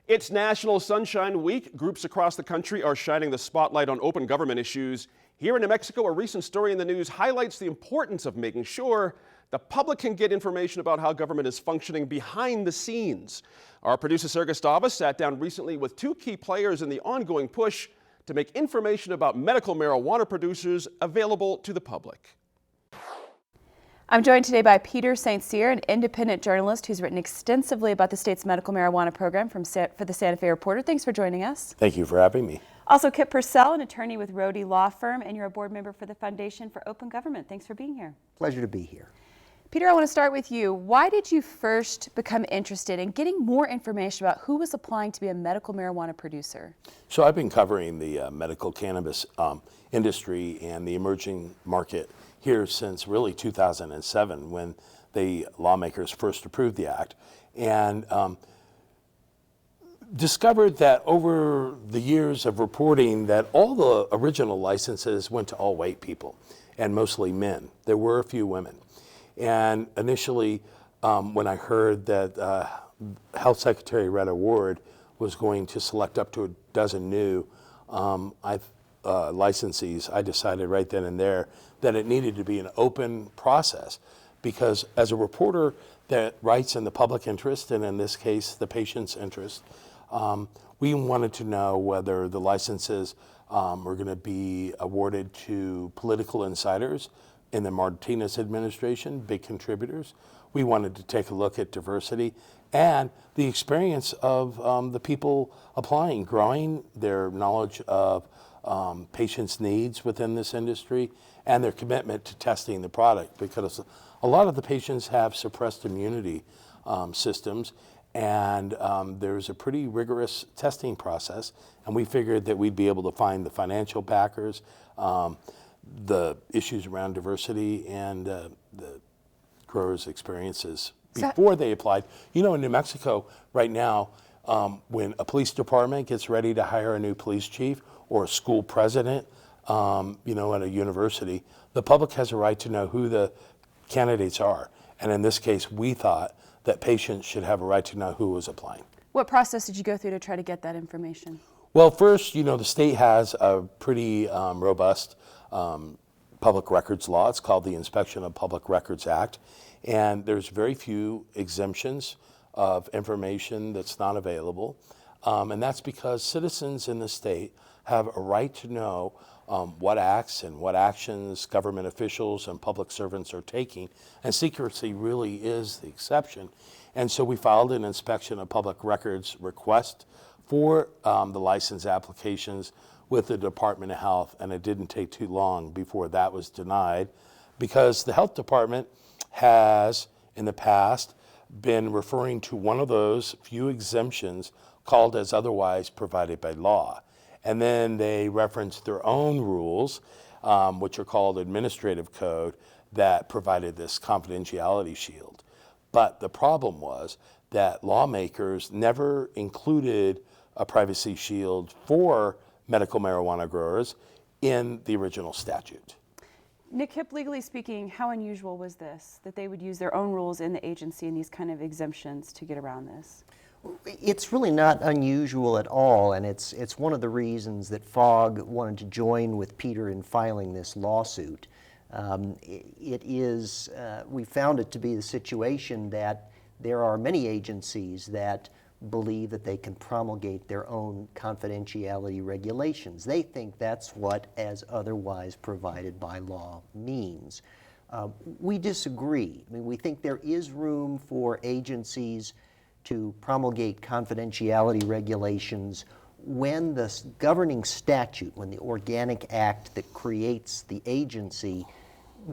It's National Sunshine Week. Groups across the country are shining the spotlight on open government issues. Here in New Mexico, a recent story in the news highlights the importance of making sure the public can get information about how government is functioning behind the scenes. Our producer, Sarah Gustavus, sat down recently with two key players in the ongoing push to make information about medical marijuana producers available to the public. I'm joined today by Peter St. Cyr, an independent journalist who's written extensively about the state's medical marijuana program for the Santa Fe Reporter. Thanks for joining us. Thank you for having me. Also, Kip Purcell, an attorney with Rohde Law Firm, and you're a board member for the Foundation for Open Government. Thanks for being here. Pleasure to be here. Peter, I want to start with you. Why did you first become interested in getting more information about who was applying to be a medical marijuana producer? So I've been covering the medical cannabis industry and the emerging market here since really 2007 when the lawmakers first approved the act, and discovered that over the years of reporting that all the original licenses went to all white people and mostly men. There were a few women. And initially, when I heard that Health Secretary Retta Ward was going to select up to a dozen new licensees, I decided right then and there that it needed to be an open process, because as a reporter that writes in the public interest, and in this case the patient's interest, we wanted to know whether the licenses were going to be awarded to political insiders in the Martinez administration, big contributors. We wanted to take a look at diversity and the experience of the people applying, growing their knowledge of patients' needs within this industry and their commitment to testing the product, because a lot of the patients have suppressed immunity systems, and there's a pretty rigorous testing process, and we figured that we'd be able to find the financial backers, the issues around diversity, and the growers' experiences before they applied. You know, in New Mexico right now, when a police department gets ready to hire a new police chief or a school president, you know, at a university, the public has a right to know who the candidates are. And in this case, we thought that patients should have a right to know who was applying. What process did you go through to try to get that information? Well, first, you know, the state has a pretty robust public records law. It's called the Inspection of Public Records Act. And there's very few exemptions of information that's not available. And that's because citizens in the state have a right to know what acts and what actions government officials and public servants are taking. And secrecy really is the exception. And so we filed an Inspection of Public Records request for the license applications with the Department of Health, and it didn't take too long before that was denied, because the health department has in the past been referring to one of those few exemptions called as otherwise provided by law. And then they referenced their own rules, which are called administrative code, that provided this confidentiality shield. But the problem was that lawmakers never included a privacy shield for medical marijuana growers in the original statute. Nick Hip, legally speaking, how unusual was this, that they would use their own rules in the agency and these kind of exemptions to get around this? It's really not unusual at all, and it's one of the reasons that FOG wanted to join with Peter in filing this lawsuit. We found it to be the situation that there are many agencies that believe that they can promulgate their own confidentiality regulations. They think that's what as otherwise provided by law means. We disagree. I mean, we think there is room for agencies to promulgate confidentiality regulations when the governing statute, when the organic act that creates the agency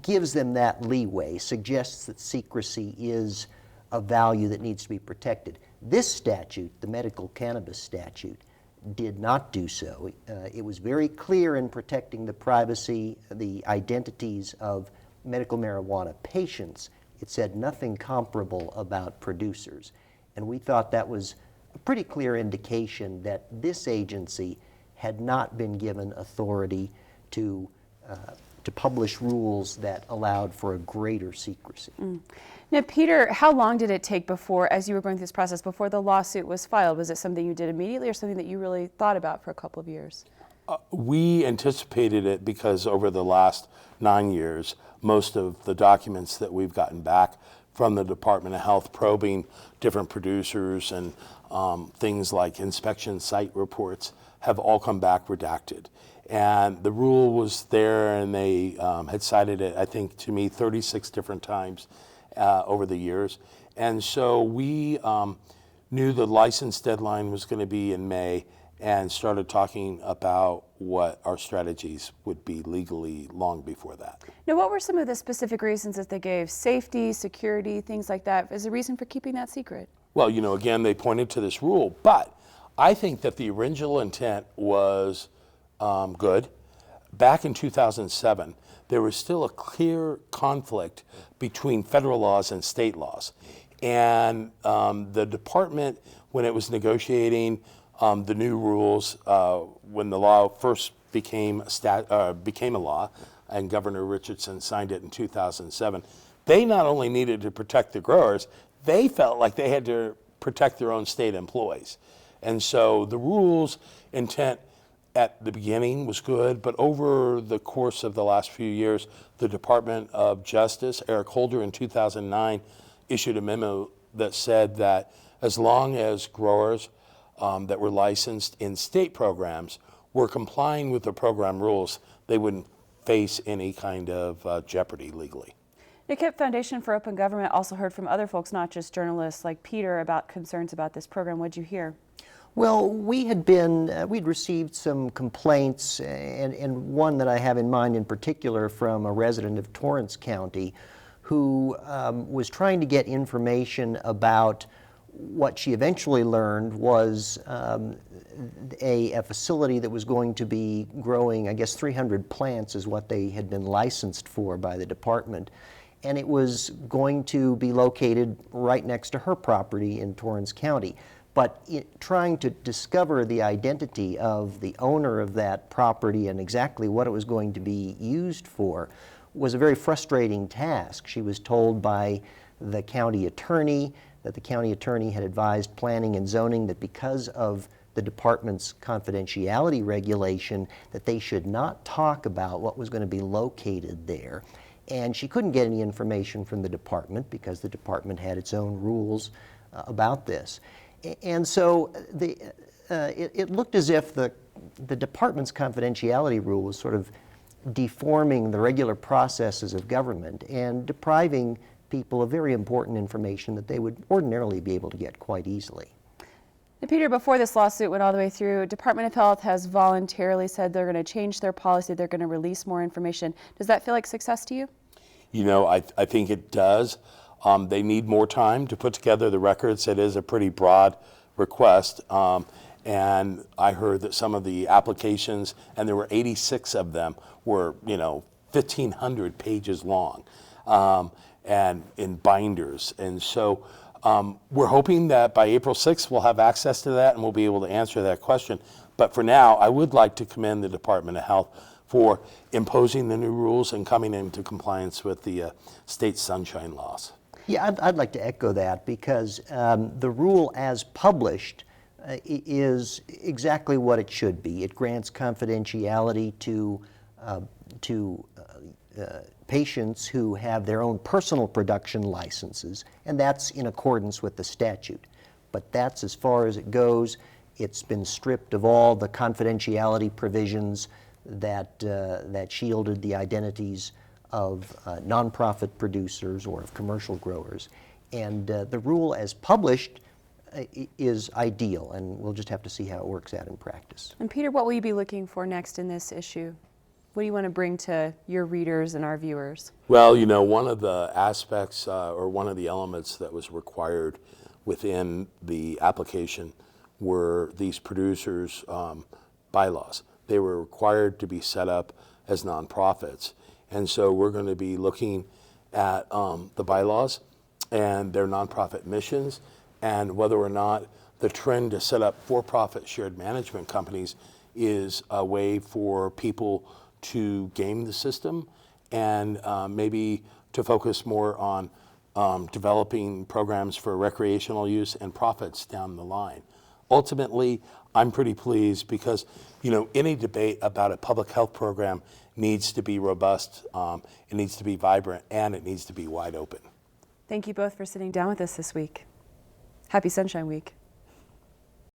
gives them that leeway, suggests that secrecy is a value that needs to be protected. This statute, the medical cannabis statute, did not do so. It was very clear in protecting the privacy, the identities of medical marijuana patients. It said nothing comparable about producers. And we thought that was a pretty clear indication that this agency had not been given authority to to publish rules that allowed for a greater secrecy. Now, Peter, how long did it take before, as you were going through this process, before the lawsuit was filed? Was it something you did immediately or something that you really thought about for a couple of years? We anticipated it because over the last 9 years, most of the documents that we've gotten back from the Department of Health probing different producers and things like inspection site reports have all come back redacted. And the rule was there, and they had cited it, I think, to me 36 different times over the years. And so we knew the license deadline was going to be in May and started talking about what our strategies would be legally long before that. Now, what were some of the specific reasons that they gave? Safety, security, things like that. Is there a reason for keeping that secret? Well, again, they pointed to this rule, but I think that the original intent was good. Back in 2007, there was still a clear conflict between federal laws and state laws. And the department, when it was negotiating the new rules, when the law first became a law, and Governor Richardson signed it in 2007, they not only needed to protect the growers, they felt like they had to protect their own state employees. And so the rules intent at the beginning was good, but over the course of the last few years, the Department of Justice, Eric Holder in 2009, issued a memo that said that as long as growers that were licensed in state programs were complying with the program rules, they wouldn't face any kind of jeopardy legally. The KIPP Foundation for Open Government also heard from other folks, not just journalists like Peter, about concerns about this program. What'd you hear? Well, we'd received some complaints, and one that I have in mind in particular from a resident of Torrance County who was trying to get information about what she eventually learned was a facility that was going to be growing, I guess 300 plants is what they had been licensed for by the department. And it was going to be located right next to her property in Torrance County. But trying to discover the identity of the owner of that property and exactly what it was going to be used for was a very frustrating task. She was told by the county attorney that the county attorney had advised planning and zoning that because of the department's confidentiality regulation that they should not talk about what was going to be located there. And she couldn't get any information from the department because the department had its own rules about this. And so it looked as if the department's confidentiality rule was sort of deforming the regular processes of government and depriving people of very important information that they would ordinarily be able to get quite easily. Now, Peter, before this lawsuit went all the way through, Department of Health has voluntarily said they're going to change their policy, they're going to release more information. Does that feel like success to you? I think it does. They need more time to put together the records. It is a pretty broad request. And I heard that some of the applications, and there were 86 of them, were 1,500 pages long and in binders. And so we're hoping that by April 6th we'll have access to that and we'll be able to answer that question. But for now, I would like to commend the Department of Health for imposing the new rules and coming into compliance with the state sunshine laws. Yeah, I'd like to echo that because the rule as published is exactly what it should be. It grants confidentiality to patients who have their own personal production licenses, and that's in accordance with the statute. But that's as far as it goes. It's been stripped of all the confidentiality provisions that shielded the identities of nonprofit producers or of commercial growers. And the rule as published is ideal, and we'll just have to see how it works out in practice. And Peter, what will you be looking for next in this issue? What do you want to bring to your readers and our viewers? Well, one of the aspects or one of the elements that was required within the application were these producers' bylaws. They were required to be set up as nonprofits. And so we're going to be looking at the bylaws and their nonprofit missions and whether or not the trend to set up for-profit shared management companies is a way for people to game the system and maybe to focus more on developing programs for recreational use and profits down the line. Ultimately, I'm pretty pleased because, any debate about a public health program needs to be robust, it needs to be vibrant, and it needs to be wide open. Thank you both for sitting down with us this week. Happy Sunshine Week.